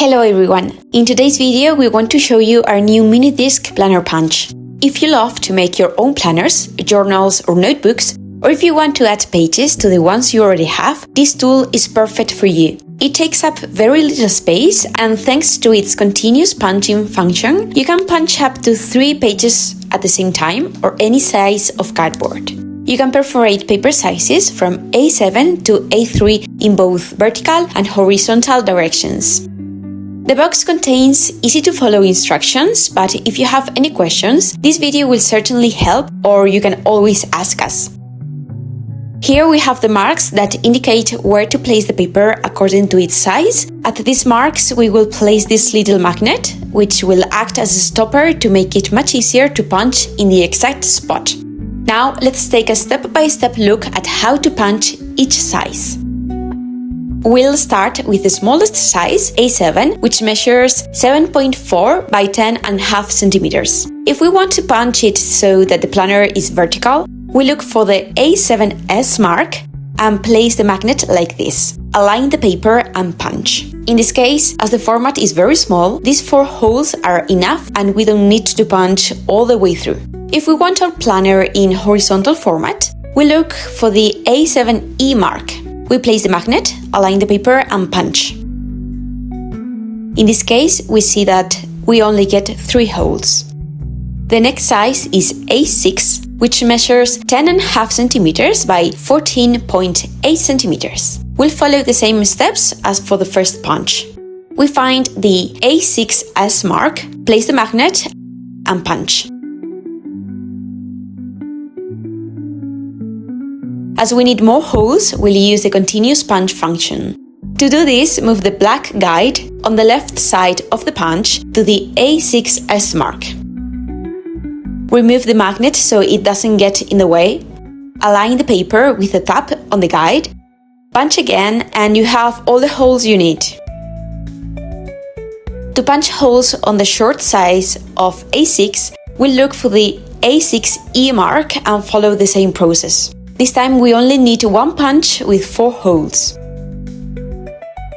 Hello everyone! In today's video we want to show you our new mini disc planner punch. If you love to make your own planners, journals or notebooks, or if you want to add pages to the ones you already have, this tool is perfect for you. It takes up very little space and thanks to its continuous punching function, you can punch up to 3 pages at the same time or any size of cardboard. You can perforate paper sizes from A7 to A3 in both vertical and horizontal directions. The box contains easy-to-follow instructions, but if you have any questions, this video will certainly help, or you can always ask us. Here we have the marks that indicate where to place the paper according to its size. At these marks we will place this little magnet, which will act as a stopper to make it much easier to punch in the exact spot. Now let's take a step-by-step look at how to punch each size. We'll start with the smallest size, A7, which measures 7.4 by 10.5 centimeters. If we want to punch it so that the planner is vertical, we look for the A7S mark and place the magnet like this. Align the paper and punch. In this case, as the format is very small, these 4 holes are enough and we don't need to punch all the way through. If we want our planner in horizontal format, we look for the A7E mark. We place the magnet, align the paper and punch. In this case, we see that we only get 3 holes. The next size is A6, which measures 10.5 centimeters by 14.8 centimeters. We'll follow the same steps as for the first punch. We find the A6S mark, place the magnet and punch. As we need more holes, we'll use the continuous punch function. To do this, move the black guide on the left side of the punch to the A6S mark. Remove the magnet so it doesn't get in the way. Align the paper with a tap on the guide. Punch again and you have all the holes you need. To punch holes on the short size of A6, we'll look for the A6E mark and follow the same process. This time we only need 1 punch with 4 holes.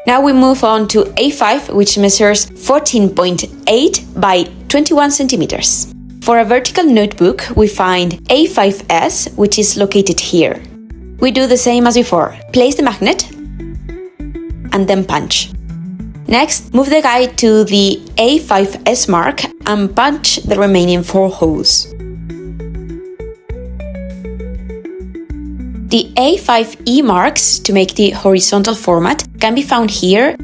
Now we move on to A5, which measures 14.8 by 21 centimeters. For a vertical notebook, we find A5S, which is located here. We do the same as before. Place the magnet and then punch. Next, move the guide to the A5S mark and punch the remaining 4 holes. The A5E marks to make the horizontal format can be found here,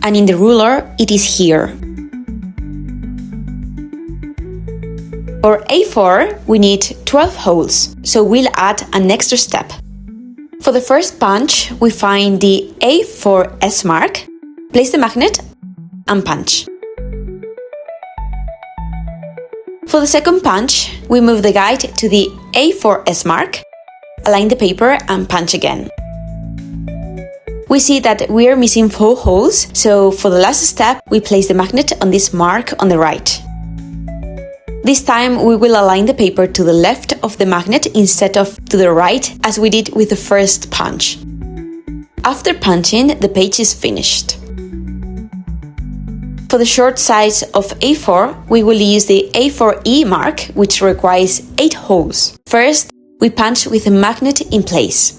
and in the ruler it is here. For A4 we need 12 holes, so we'll add an extra step. For the first punch we find the A4S mark, place the magnet and punch. For the second punch we move the guide to the A4S mark, align the paper and punch again. We see that we are missing 4 holes, so for the last step we place the magnet on this mark on the right. This time we will align the paper to the left of the magnet instead of to the right as we did with the first punch. After punching, the page is finished. For the short size of A4, we will use the A4E mark, which requires 8 holes. First, we punch with the magnet in place.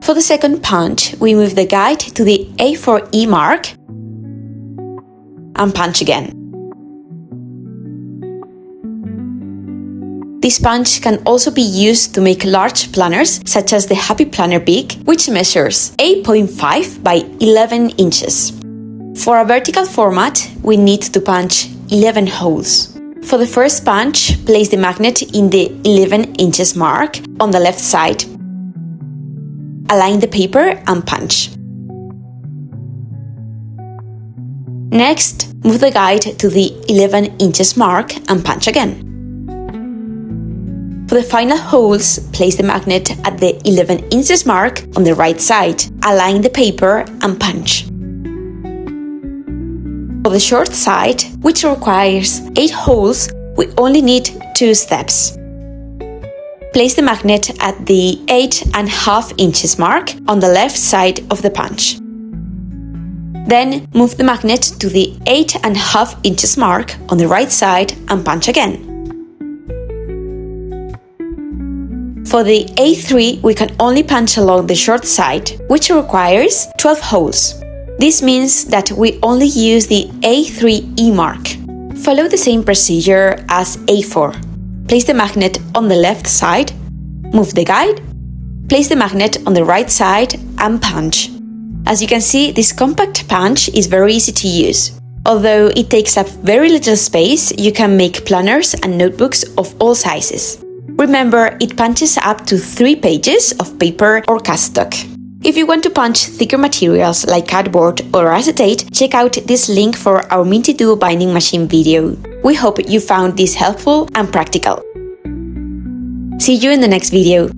For the second punch, we move the guide to the A4E mark and punch again. This punch can also be used to make large planners, such as the Happy Planner Big, which measures 8.5 by 11 inches. For a vertical format, we need to punch 11 holes. For the first punch, place the magnet in the 11 inches mark on the left side. Align the paper and punch. Next, move the guide to the 11 inches mark and punch again. For the final holes, place the magnet at the 11 inches mark on the right side. Align the paper and punch. For the short side, which requires 8 holes, we only need 2 steps. Place the magnet at the 8.5 inches mark on the left side of the punch. Then move the magnet to the 8.5 inches mark on the right side and punch again. For the A3, we can only punch along the short side, which requires 12 holes. This means that we only use the A3E mark. Follow the same procedure as A4. Place the magnet on the left side, move the guide, place the magnet on the right side and punch. As you can see, this compact punch is very easy to use. Although it takes up very little space, you can make planners and notebooks of all sizes. Remember, it punches up to 3 pages of paper or cardstock. If you want to punch thicker materials like cardboard or acetate, check out this link for our Minty Duo binding machine video. We hope you found this helpful and practical. See you in the next video.